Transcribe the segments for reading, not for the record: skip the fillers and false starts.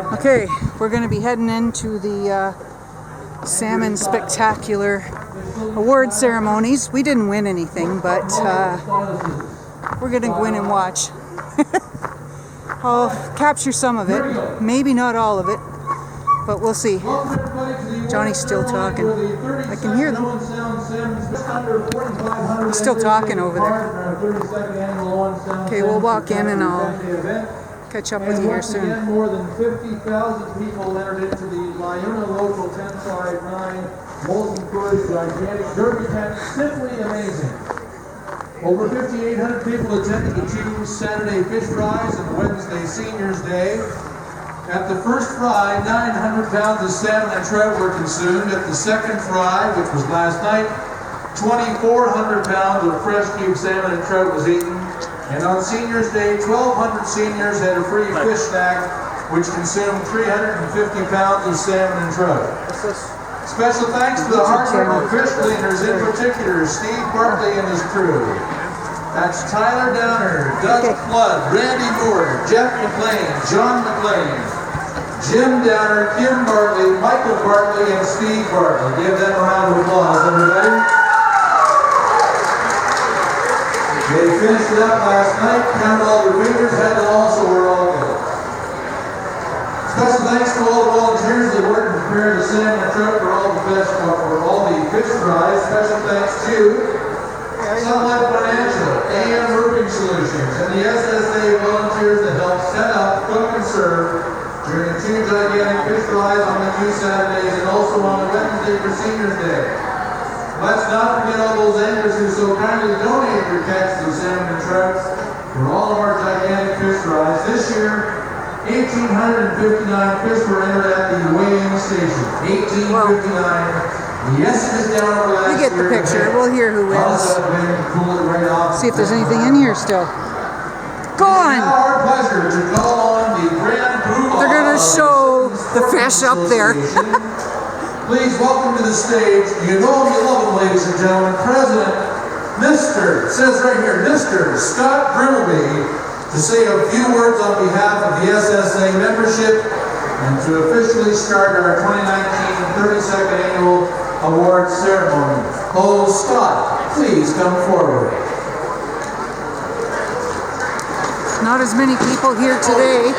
Okay, we're going to be heading into the Salmon Spectacular award ceremonies. We didn't win anything, but we're going to go in and watch. I'll capture some of it, maybe not all of it, but we'll see. Johnny's still talking. I can hear them. He's still talking over there. Okay, we'll walk in and I'll catch up with you here soon. Again, more than 50,000 people entered into the Liona Local 10-5-9 Molten Courage gigantic derby tent. Simply amazing. Over 5,800 people attended the two Saturday fish fries and Wednesday Seniors Day. At the first fry, 900 pounds of salmon and trout were consumed. At the second fry, which was last night, 2,400 pounds of fresh cube salmon and trout was eaten. And on Seniors Day, 1,200 seniors had a free fish snack, which consumed 350 pounds of salmon and trout. Special thanks to the hard-working fish cleaners, in particular Steve Bartley and his crew. That's Tyler Downer, Doug Flood, Randy Moore, Jeff McLean, John McLean, Jim Downer, Kim Bartley, Michael Bartley, and Steve Bartley. Give them a round of applause, everybody. They finished it up last night, counted all their fingers, had it all, so we're all good. Special thanks to all the volunteers that worked to prepare the salmon and trout for all the fish fries. Special thanks to Sunlight Financial, AM Roofing Solutions, and the SSA volunteers that helped set up, cook, and serve during the two gigantic fish fries on the two Saturdays and also on the Wednesday for Seniors Day. Let's not forget all those anglers who so kindly donate their catches of salmon and trout for all of our gigantic fish fries. This year, 1,859 fish were entered at the weigh-in station. 1,859. Yes, it is down over last year. We get the picture. We'll hear who wins. See if there's anything in here still. Gone! Now our pleasure to call on the grand poobah. They're going to show the fish up there. Please welcome to the stage, you know him, you love him, ladies and gentlemen, President, Mr. Scott Grimbleby, to say a few words on behalf of the SSA membership and to officially start our 2019 32nd Annual Award Ceremony. Oh, Scott, please come forward. Not as many people here today,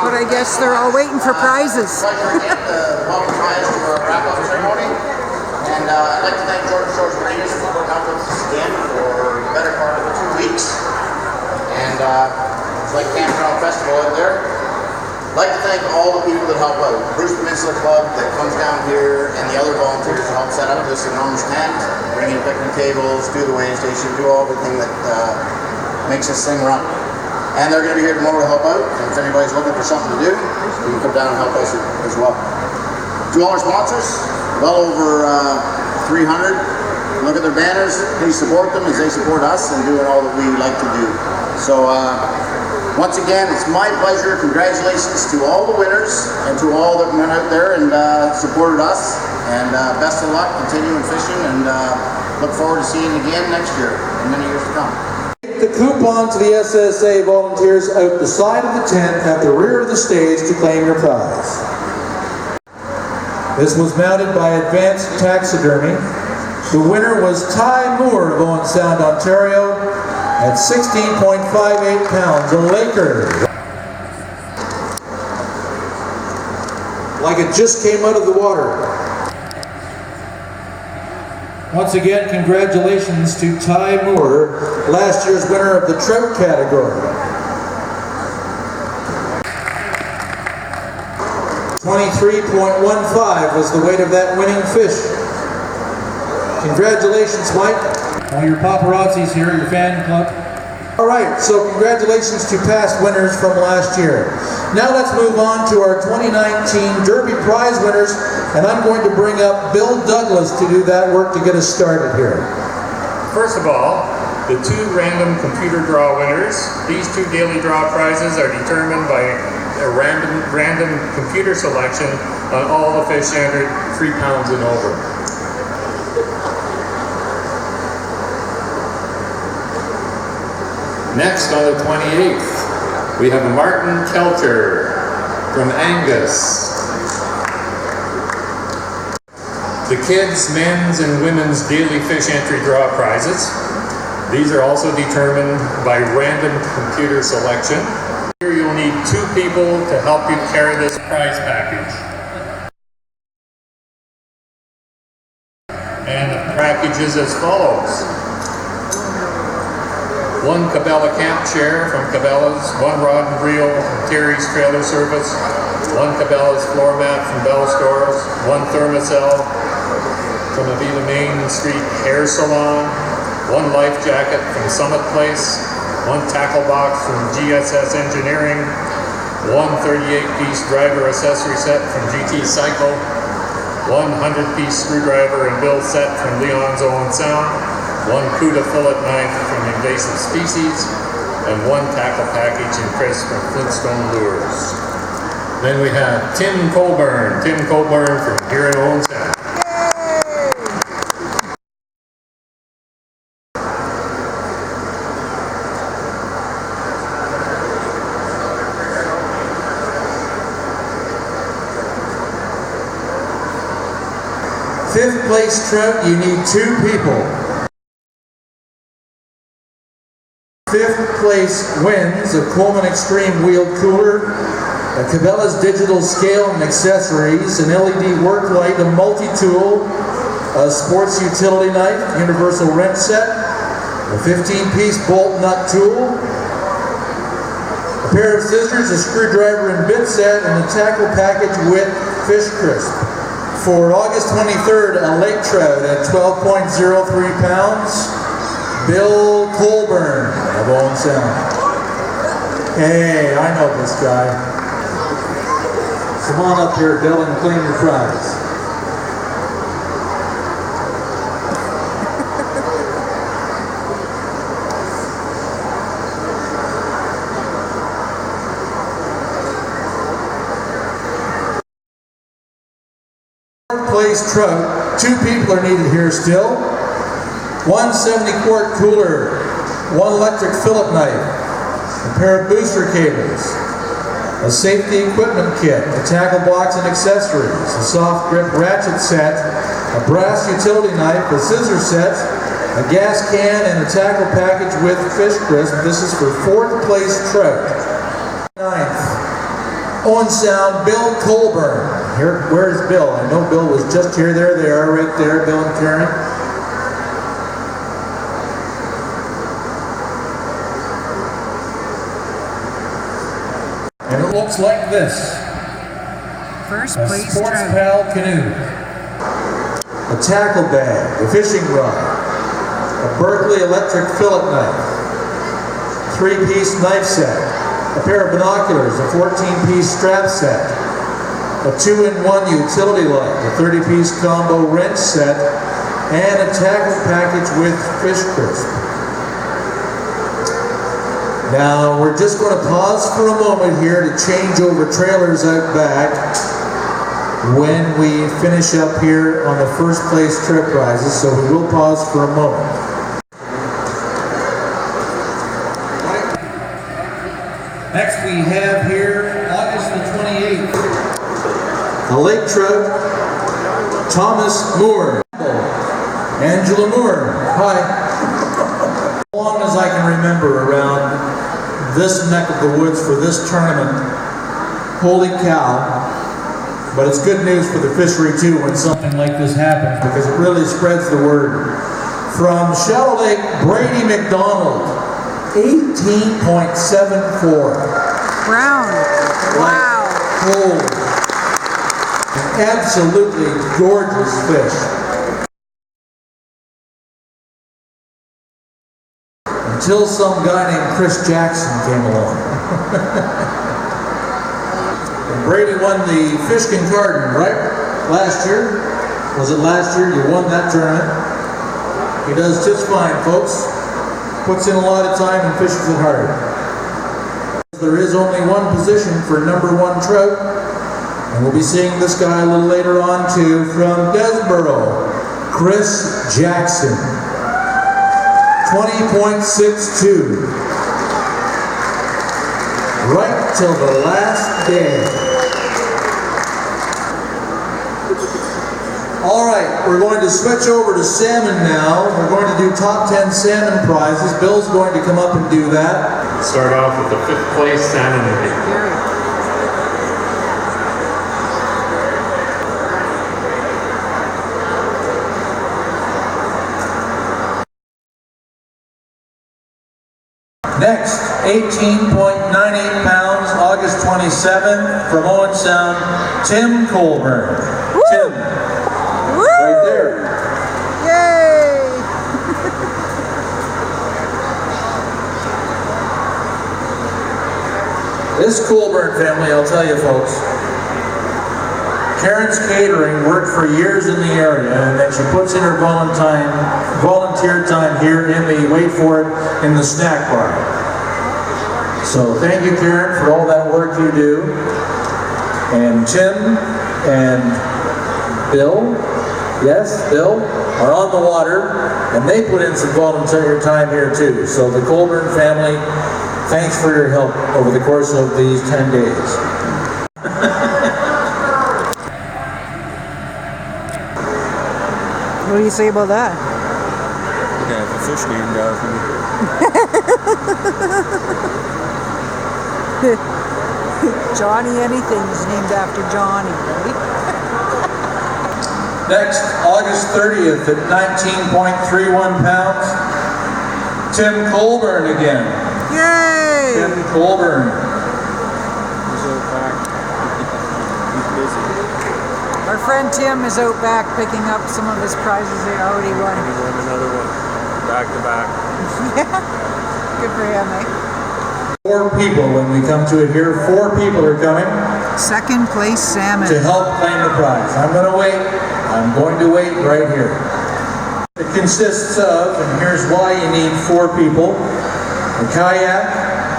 but I guess they're all waiting for prizes. Welcome prize to our wrap-up ceremony, and I'd like to thank Georgian Shores Marina for putting up with us again for the better part of the 2 weeks, and it's like Campground Festival out there. I'd like to thank all the people that help out, Bruce Peninsula Club that comes down here, and the other volunteers that help set up this enormous tent, bring in picnic tables, do the weigh station, do all everything that makes this thing run. And they're going to be here tomorrow to help out, and if anybody's looking for something to do, you can come down and help us as well. To all our sponsors, well over 300. Look at their banners. Please support them as they support us and doing all that we like to do. So once again, it's my pleasure. Congratulations to all the winners and to all that went out there and supported us. And best of luck continuing fishing, and look forward to seeing you again next year and many years to come. The coupon to the SSA volunteers out the side of the tent at the rear of the stage to claim your prize. This was mounted by Advanced Taxidermy. The winner was Ty Moore of Owen Sound, Ontario, at 16.58 pounds, a Laker. Like it just came out of the water. Once again, congratulations to Ty Moore, last year's winner of the trout category. 23.15 was the weight of that winning fish. Congratulations, Mike. All your paparazzis here, your fan club. All right, so congratulations to past winners from last year. Now let's move on to our 2019 Derby prize winners, and I'm going to bring up Bill Douglas to do that work to get us started here. First of all, the 2 random computer draw winners. These 2 daily draw prizes are determined by a random computer selection on all the fish entered 3 pounds and over. Next, on the 28th, we have Martin Kelcher. from Angus. The kids, men's and women's daily fish entry draw prizes. These are also determined by random computer selection. Here you'll need 2 people to help you carry this prize package. And the package is as follows. 1 Cabela camp chair from Cabela's, 1 rod and reel from Terry's Trailer Service, 1 Cabela's floor mat from Bell Stores, 1 Thermacell from Avita Main Street Hair Salon, 1 life jacket from Summit Place, 1 tackle box from GSS Engineering, 1 38-piece driver accessory set from GT Cycle, 1 100-piece screwdriver and bill set from Leon's Owen Sound, 1 Cuda fillet knife from Invasive Species, and 1 tackle package in Chris from Flintstone Lures. Then we have Tim Colburn from here in Owen Sound. 5th place trout, you need 2 people. 5th place wins a Coleman Extreme wheeled cooler, a Cabela's digital scale and accessories, an LED work light, a multi-tool, a sports utility knife, universal wrench set, a 15-piece bolt nut tool, a pair of scissors, a screwdriver and bit set, and a tackle package with fish crisp. For August 23rd, a lake trout at 12.03 pounds, Bill Colburn of Owen Sound. Hey, I know this guy. Come on up here, Bill, and claim your prize. Place trout, 2 people are needed here still. 1 70-quart cooler, 1 electric fillet knife, a pair of booster cables, a safety equipment kit, a tackle box and accessories, a soft grip ratchet set, a brass utility knife, a scissor set, a gas can, and a tackle package with fish crisp. This is for 4th place trout. 9th, Owen Sound, Bill Colburn. Here, where's Bill? I know Bill was just here. There they are, right there, Bill and Karen. And it looks like this. First A place Sports trout. Pal canoe, a tackle bag, a fishing rod, a Berkeley electric fillet knife, 3-piece knife set, a pair of binoculars, a 14-piece strap set, a 2-in-1 utility light, a 30-piece combo wrench set, and a tackle package with fish crisp. Now, we're just going to pause for a moment here to change over trailers out back when we finish up here on the first place trip prizes, so we will pause for a moment. Next we have here August the 28th. A lake trout, Thomas Moore, Angela Moore, hi. As long as I can remember around this neck of the woods for this tournament, holy cow, but it's good news for the fishery too when something like this happens because it really spreads the word. From Shallow Lake, Brady McDonald, 18.74. Brown. Wow. Gold. Absolutely gorgeous fish. Until some guy named Chris Jackson came along. And Brady won the Fishkin Garden, right? Last year? Was it last year you won that tournament? He does just fine, folks. Puts in a lot of time and fishes it hard. There is only one position for number 1 trout. And we'll be seeing this guy a little later on too, from Desborough, Chris Jackson, 20.62. Right till the last day. All right, we're going to switch over to salmon now. We're going to do top 10 salmon prizes. Bill's going to come up and do that. Start off with the 5th place salmon. Next, 18.98 pounds, August 27th, from Owen Sound, Tim Colburn. Woo! Tim, Woo! right there. Yay! This Colburn family, I'll tell you folks, Karen's Catering worked for years in the area, and then she puts in her volunteer time here in the, wait for it, in the snack bar. So thank you, Karen, for all that work you do. And Tim and Bill, yes, Bill, are on the water, and they put in some volunteer time here too. So the Colburn family, thanks for your help over the course of these 10 days. What do you say about that? Yeah, the fish named after me. Johnny anything is named after Johnny, right? Next, August 30th at 19.31 pounds, Tim Colburn again. Yay! Tim Colburn. He's out back. He's busy. Our friend Tim is out back picking up some of his prizes they already won. He won another one. Back to back. Yeah, good for him, eh? 4 people when we come to it here. 4 people are coming 2nd place salmon. to help claim the prize. I'm going to wait. I'm going to wait right here. It consists of, and here's why you need 4 people, a kayak,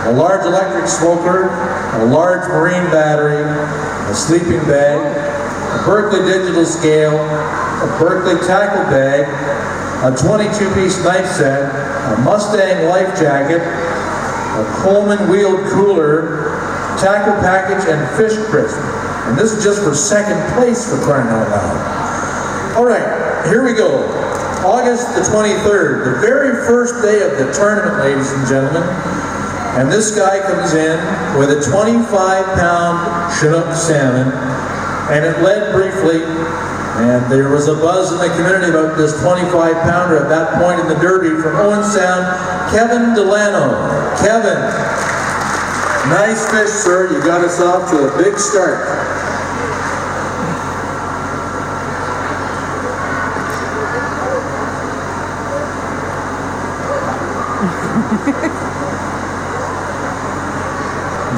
a large electric smoker, a large marine battery, a sleeping bag, a Berkeley digital scale, a Berkeley tackle bag, a 22-piece knife set, a Mustang life jacket, a Coleman wheeled cooler, tackle package, and fish crisp. And this is just for 2nd place, for crying out loud. All right, here we go. August the 23rd, the very first day of the tournament, ladies and gentlemen. And this guy comes in with a 25-pound Chinook salmon, and it led briefly, and there was a buzz in the community about this 25-pounder at that point in the Derby from Owen Sound, Kevin Delano. Kevin, nice fish, sir. You got us off to a big start.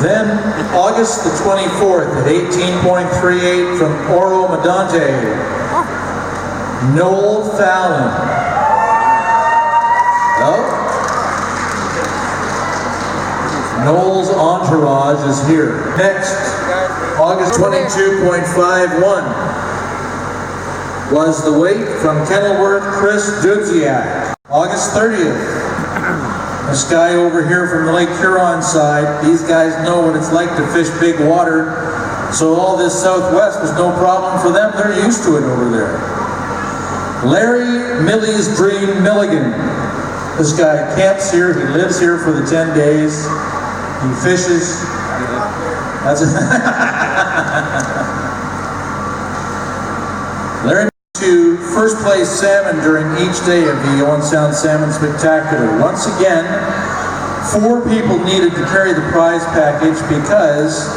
Then, August the 24th at 18.38 from Oro Medante, Noel Fallon. Oh? Noel's entourage is here. Next, August 22.51 was the weight from Kenilworth, Chris Dudziak. August 30th. This guy over here from the Lake Huron side, these guys know what it's like to fish big water, so all this southwest was no problem for them. They're used to it over there. Larry Millie's Dream Milligan. This guy camps here, he lives here for the 10 days, he fishes. That's it. Larry to first place salmon during each day of the Owen Sound Salmon Spectacular. Once again, 4 people needed to carry the prize package because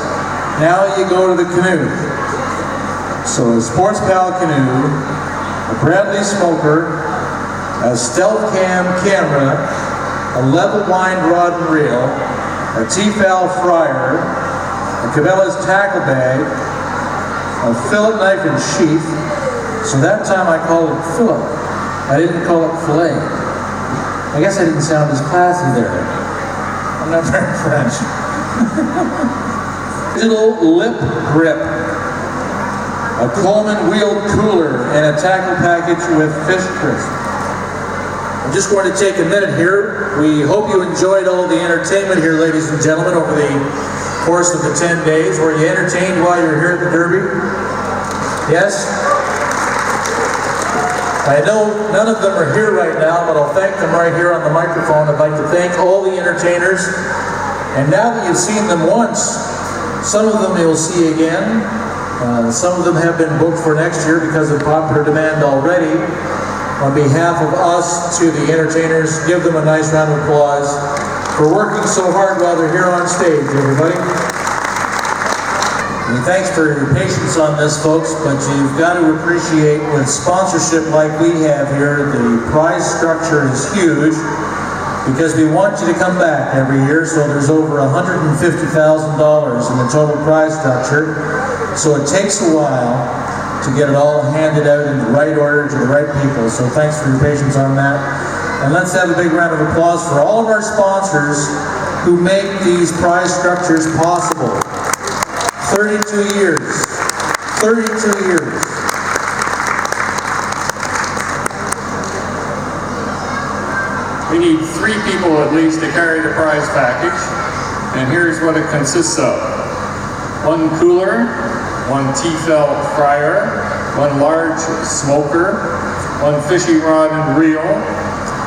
now you go to the canoe. So a Sports Pal canoe, a Bradley smoker, a Stealth Cam camera, a level wind rod and reel, a T-Foul fryer, a Cabela's tackle bag, a fillet knife and sheath. So that time I called it fillet. I didn't call it fillet. I guess I didn't sound as classy there. I'm not very French. Digital lip grip, a Coleman wheeled cooler, and a tackle package with fish crisp. I'm just going to take a minute here. We hope you enjoyed all the entertainment here, ladies and gentlemen, over the course of the 10 days. Were you entertained while you were here at the Derby? Yes? I know none of them are here right now, but I'll thank them right here on the microphone. I'd like to thank all the entertainers. And now that you've seen them once, some of them you'll see again. Some of them have been booked for next year because of popular demand already. On behalf of us to the entertainers, give them a nice round of applause for working so hard while they're here on stage, everybody. And thanks for your patience on this, folks, but you've got to appreciate with sponsorship like we have here, the prize structure is huge because we want you to come back every year, so there's over $150,000 in the total prize structure. So it takes a while to get it all handed out in the right order to the right people, so thanks for your patience on that. And let's have a big round of applause for all of our sponsors who make these prize structures possible. 32 years. 32 years. We need 3 people at least to carry the prize package, and here's what it consists of. 1 cooler, 1 T-felt fryer, 1 large smoker, 1 fishing rod and reel,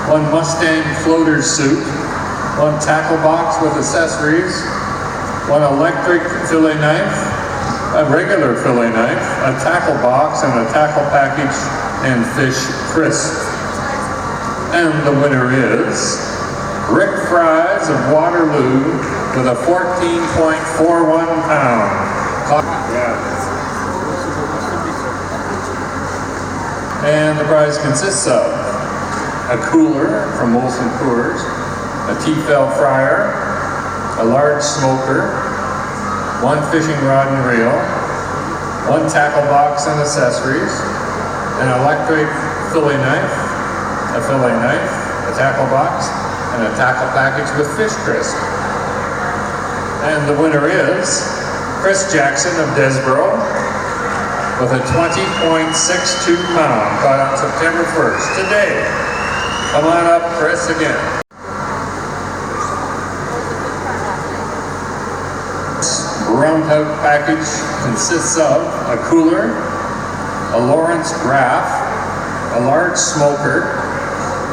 1 Mustang floater suit, 1 tackle box with accessories, 1 electric fillet knife, a regular fillet knife, a tackle box and a tackle package, and fish crisp. And the winner is Rick Fries of Waterloo with a 14.41 pound. And the prize consists of a cooler from Molson Coors, a T-felt fryer, a large smoker, 1 fishing rod and reel, 1 tackle box and accessories, an electric fillet knife, a fillet knife, a tackle box, and a tackle package with fish crisp. And the winner is Chris Jackson of Desborough with a 20.62 pound caught on September 1st, today. Come on up, Chris, again. Round-out package consists of a cooler, a Lawrence Graff, a large smoker,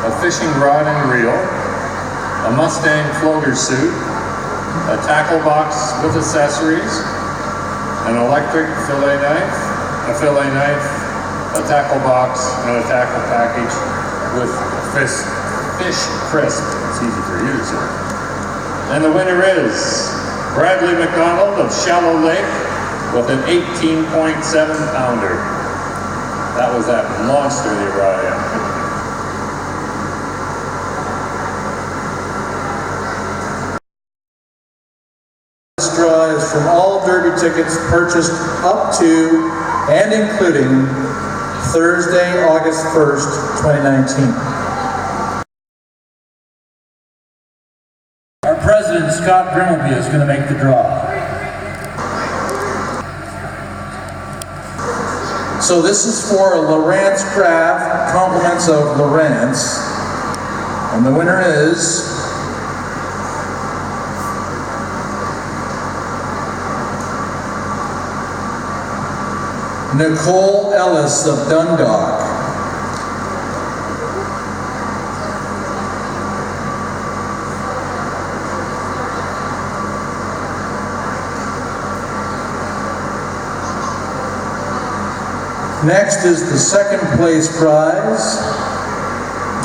a fishing rod and reel, a Mustang floater suit, a tackle box with accessories, an electric fillet knife, a fillet knife, a tackle box, and a tackle package with fish crisp. It's easy for you to say. And the winner is Bradley McDonald of Shallow Lake with an 18.7 pounder. That was that monster they brought in. This draw is from all Derby tickets purchased up to and including Thursday, August 1st, 2019. Our president, Scott Grimmelby, is going to make the draw. So this is for a Lawrence Craft, compliments of Lawrence. And the winner is Nicole Ellis of Dundalk. Next is the second place prize,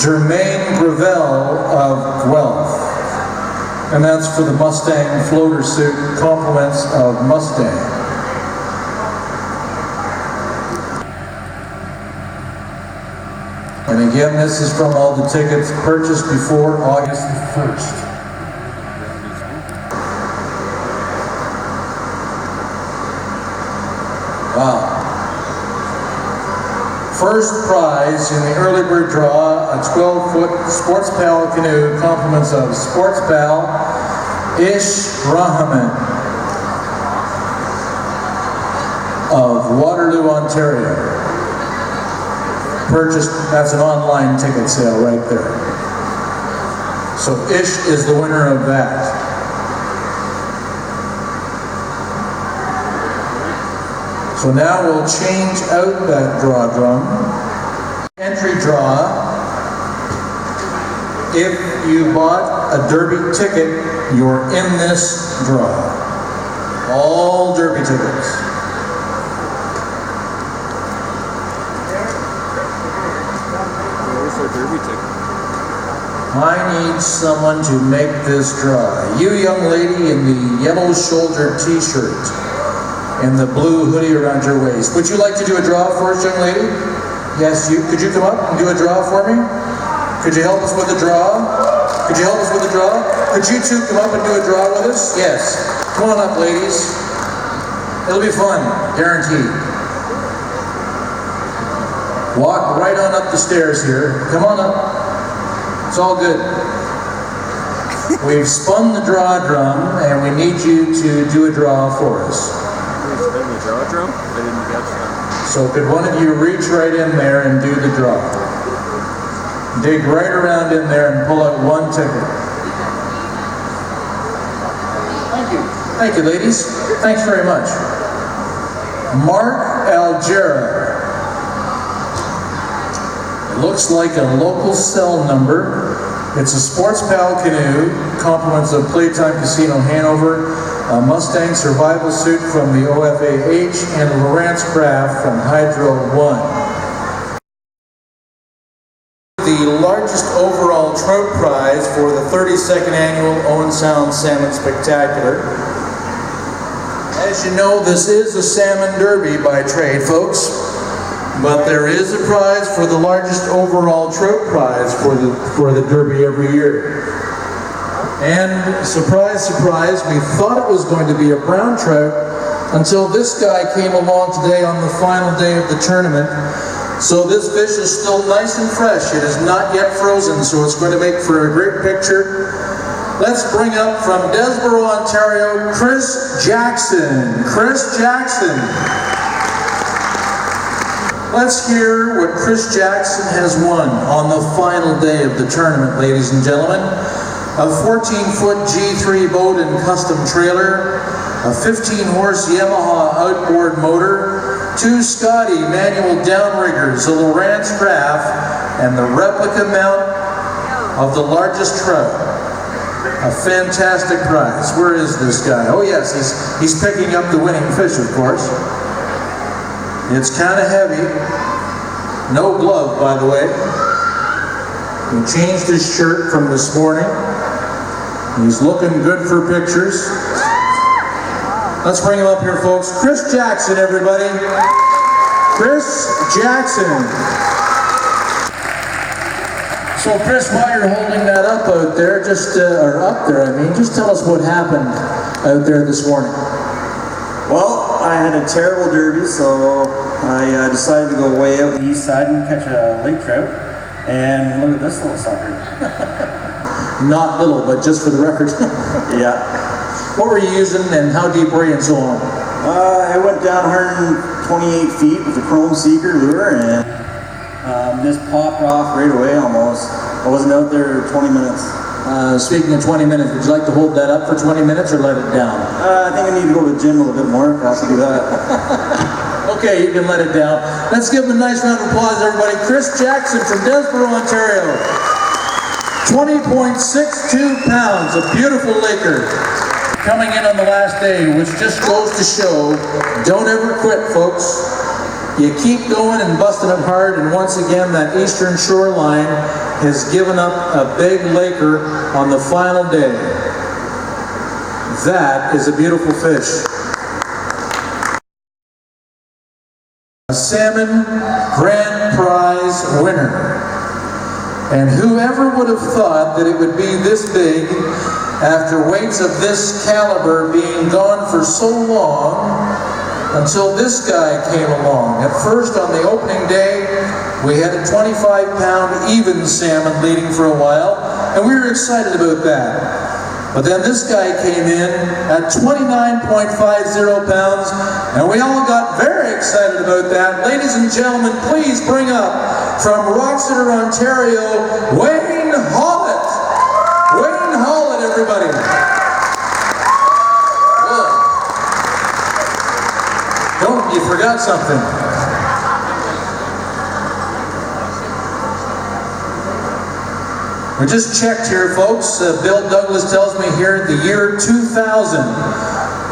Jermaine Gravel of Guelph. And that's for the Mustang floater suit, compliments of Mustang. And again, this is from all the tickets purchased before August the 1st. Wow. First prize in the early bird draw, a 12-foot Sports Pal canoe, compliments of Sports Pal Ish Rahman of Waterloo, Ontario. Purchased, that's an online ticket sale right there. So Ish is the winner of that. So now we'll change out that draw drum. entry draw. If you bought a Derby ticket, you're in this draw. All Derby tickets. Where's our Derby ticket? I need someone to make this draw. You young lady in the yellow shoulder t-shirt and the blue hoodie around your waist. Would you like to do a draw for us, young lady? Yes, you. Could you come up and do a draw for me? Could you help us with a draw? Could you help us with a draw? Could you two come up and do a draw with us? Yes. Come on up, ladies. It'll be fun, guaranteed. Walk right on up the stairs here. Come on up. It's all good. We've spun the draw drum and we need you to do a draw for us. Spin the draw drum? I didn't catch that. So could one of you reach right in there and do the draw? Dig right around in there and pull out one ticket. Thank you. Thank you, ladies. Thanks very much. Mark Algera. Looks like a local cell number. It's a Sports Pal canoe, compliments of Playtime Casino Hanover, a Mustang survival suit from the OFAH, and a Lowrance craft from Hydro 1. The largest overall trout prize for the 32nd annual Owen Sound Salmon Spectacular. As you know, this is a salmon derby by trade, folks. But there is a prize for the largest overall trout prize for the Derby every year. And surprise, surprise, we thought it was going to be a brown trout until this guy came along today on the final day of the tournament. So this fish is still nice and fresh. It is not yet frozen, so it's going to make for a great picture. Let's bring up from Desborough, Ontario, Chris Jackson. Chris Jackson. Let's hear what Chris Jackson has won on the final day of the tournament, ladies and gentlemen. A 14-foot G3 boat and custom trailer, a 15-horse Yamaha outboard motor, 2 Scotty manual downriggers, a Lowrance craft, and the replica mount of the largest trout. A fantastic prize. Where is this guy? Oh yes, he's picking up the winning fish, of course. It's kind of heavy. No glove, by the way. He changed his shirt from this morning. He's looking good for pictures. Let's bring him up here, folks. Chris Jackson, everybody. Chris Jackson. So, Chris, while you're holding that up out there, or up there, I mean, just tell us what happened out there this morning. Well, I had a terrible derby, so I decided to go way out the east side and catch a lake trout. And look at this little sucker. Not little, but just for the record. Yeah. What were you using and how deep were you and so on? I went down 128 feet with a chrome seeker lure and just popped off right away almost. I wasn't out there 20 minutes. Speaking of 20 minutes, would you like to hold that up for 20 minutes or let it down? I think I need to go to the gym a little bit more if I have to do that. Okay, you can let it down. Let's give him a nice round of applause, everybody. Chris Jackson from Desborough, Ontario. 20.62 pounds, a beautiful laker. Coming in on the last day, which just goes to show, don't ever quit, folks. You keep going and busting it hard, and once again, that eastern shoreline has given up a big laker on the final day. That is a beautiful fish. A salmon grand prize winner. And whoever would have thought that it would be this big after weights of this caliber being gone for so long until this guy came along. At first, on the opening day, we had a 25-pound even salmon leading for a while, and we were excited about that. But then this guy came in at 29.50 pounds, and we all got very excited about that. Ladies and gentlemen, please bring up from Roxeter, Ontario, Wayne Hollett. Wayne Hollett, everybody. You forgot something. We just checked here, folks. Bill Douglas tells me here the year 2000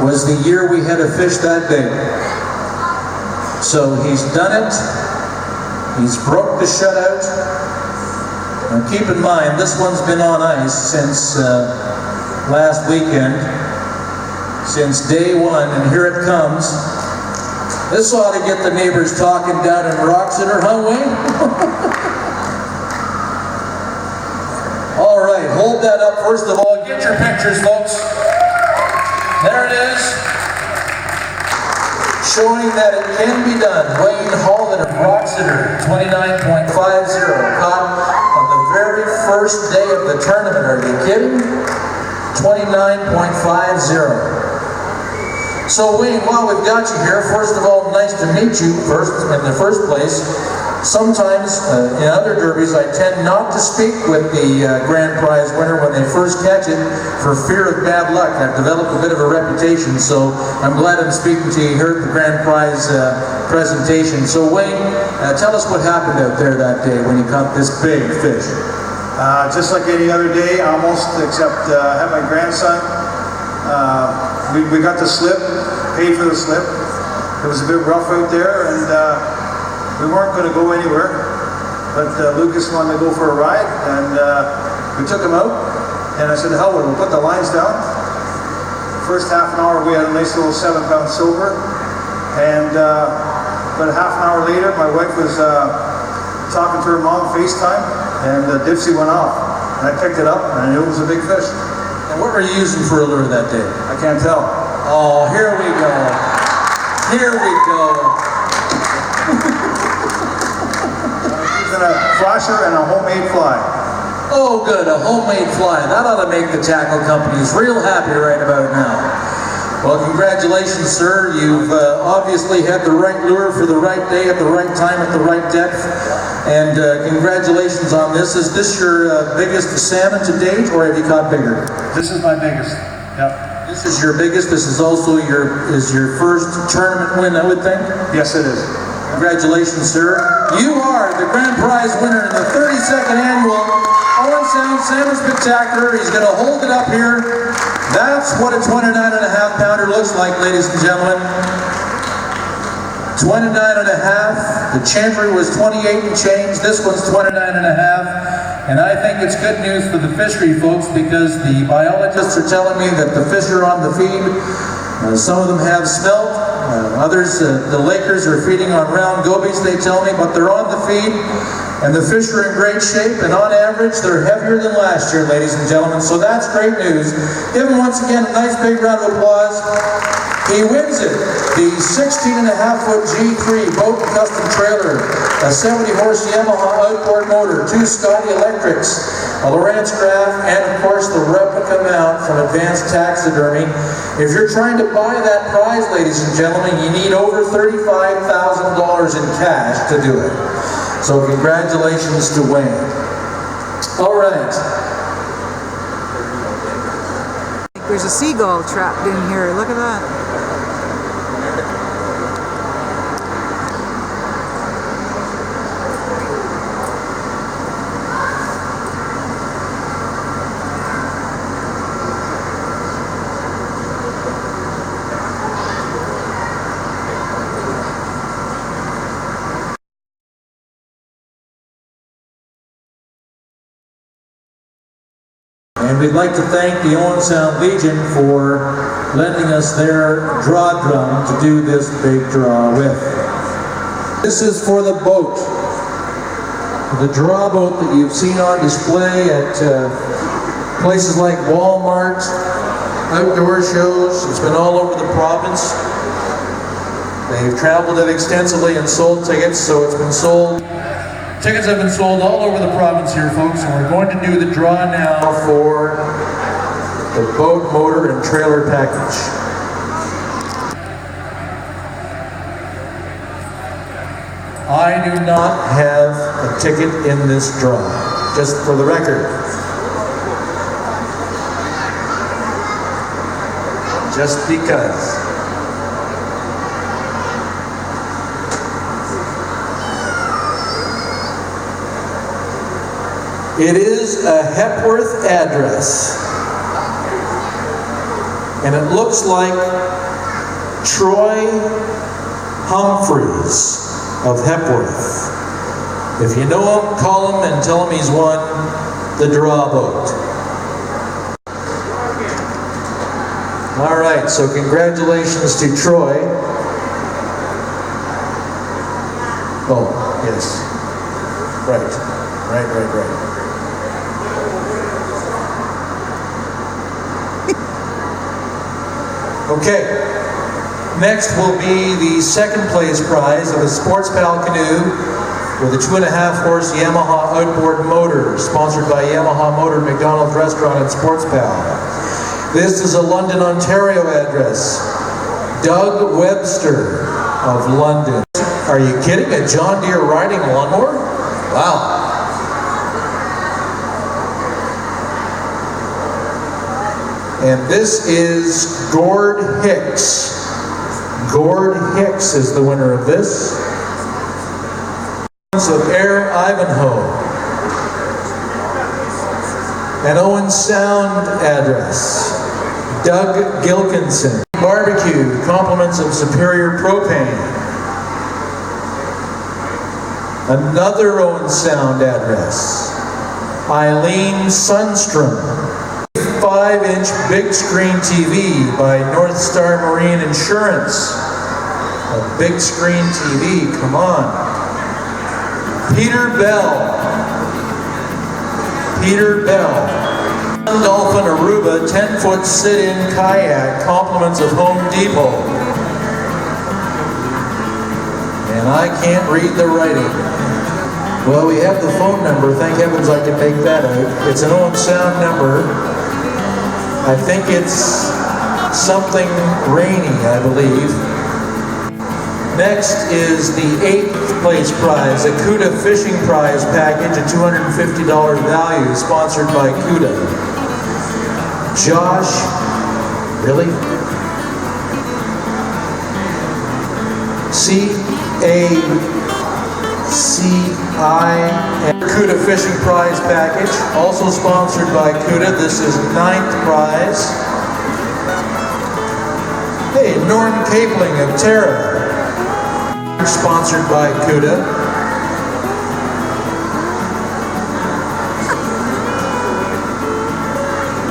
was the year we had a fish that big. So he's done it. He's broke the shutout. Now keep in mind, this one's been on ice since last weekend, since day one, and here it comes. This ought to get the neighbors talking down in Roxeter, huh, Wayne? All right, hold that up first of all. Get your pictures, folks. There it is, showing that it can be done. Wayne Holden of Roxeter, 29.50, caught on the very first day of the tournament. Are you kidding? 29.50. So Wayne, while we've got you here, first of all, nice to meet you in the first place. Sometimes in other derbies, I tend not to speak with the grand prize winner when they first catch it for fear of bad luck. I've developed a bit of a reputation, so I'm glad I'm speaking to you here at the grand prize presentation. So Wayne, tell us what happened out there that day when you caught this big fish. Just like any other day, almost, except I had my grandson. We got the slip, paid for the slip. It was a bit rough out there, and we weren't going to go anywhere. But Lucas wanted to go for a ride, and we took him out. And I said, hell, we'll put the lines down. First half an hour, we had a nice little 7-pound silver. And about half an hour later, my wife was talking to her mom FaceTime, and the Dipsy went off. And I picked it up, and I knew it was a big fish. And what were you using for a lure that day? I can't tell. Oh, here we go. Here we go. Using a flasher and a homemade fly. Oh, good, a homemade fly. That ought to make the tackle companies real happy right about now. Well, congratulations, sir. You've obviously had the right lure for the right day, at the right time, at the right depth. And congratulations on this. Is this your biggest salmon to date, or have you caught bigger? This is my biggest. Yep. This is your biggest. This is also your first tournament win, I would think. Yes, it is. Congratulations, sir. You are the grand prize winner in the 32nd annual Owen Sound Salmon Spectacular. He's going to hold it up here. That's what a 29.5-pounder looks like, ladies and gentlemen. 29.5. The Chantry was 28 and change. This one's 29.5. And I think it's good news for the fishery folks, because the biologists are telling me that the fish are on the feed. Some of them have smelt. Others, the Lakers are feeding on round gobies, they tell me, but they're on the feed. And the fish are in great shape, and on average, they're heavier than last year, ladies and gentlemen. So that's great news. Give him once again a nice big round of applause. He wins it. The 16.5-foot G3 boat and custom trailer, a 70-horse Yamaha outboard motor, 2 Scotty Electrics, a Lowrance Graph, and of course the replica mount from Advanced Taxidermy. If you're trying to buy that prize, ladies and gentlemen, you need over $35,000 in cash to do it. So congratulations to Wayne. All right. There's a seagull trapped in here. Look at that. And we'd like to thank the Owen Sound Legion for lending us their draw drum to do this big draw with. This is for the boat. The draw boat that you've seen on display at places like Walmart, outdoor shows. It's been all over the province. They've traveled it extensively and sold tickets, so it's been sold. Tickets have been sold all over the province here, folks, and we're going to do the draw now for the boat, motor, and trailer package. I do not have a ticket in this draw, just for the record. Just because. It is a Hepworth address. And it looks like Troy Humphreys of Hepworth. If you know him, call him and tell him he's won the draw boat. All right, so congratulations to Troy. Oh, yes. Right. Okay. Next will be the second place prize of a Sports Pal canoe with a 2.5 horse Yamaha outboard motor, sponsored by Yamaha Motor McDonald's Restaurant and Sports Pal. This is a London, Ontario address. Doug Webster of London. Are you kidding? A John Deere riding lawnmower? Wow. And this is Gord Hicks. Gord Hicks is the winner of this. Of Air Ivanhoe. An Owen Sound address. Doug Gilkinson. Barbecue, compliments of Superior Propane. Another Owen Sound address. Eileen Sundstrom. 5-inch big screen TV by North Star Marine Insurance. A big screen TV, come on. Peter Bell. Dolphin Aruba 10-foot sit-in kayak, compliments of Home Depot. And I can't read the writing. Well, we have the phone number. Thank heavens I can make that out. It's an Owen Sound number. I think it's something rainy, I believe. Next is the 8th place prize, a CUDA fishing prize package, a $250 value, sponsored by CUDA. Josh, really? C-A-C-I, CUDA fishing prize package, also sponsored by CUDA. This is 9th prize. Hey, Norm Capling of Terra. Sponsored by CUDA.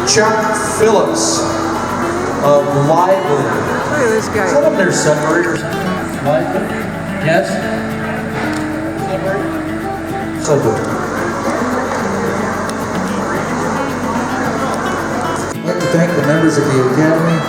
Chuck Phillips of Lively. Look at this guy. Is that up there, Sudbury or something? Lively? Yes? Sudbury. I'd like to thank the members of the Academy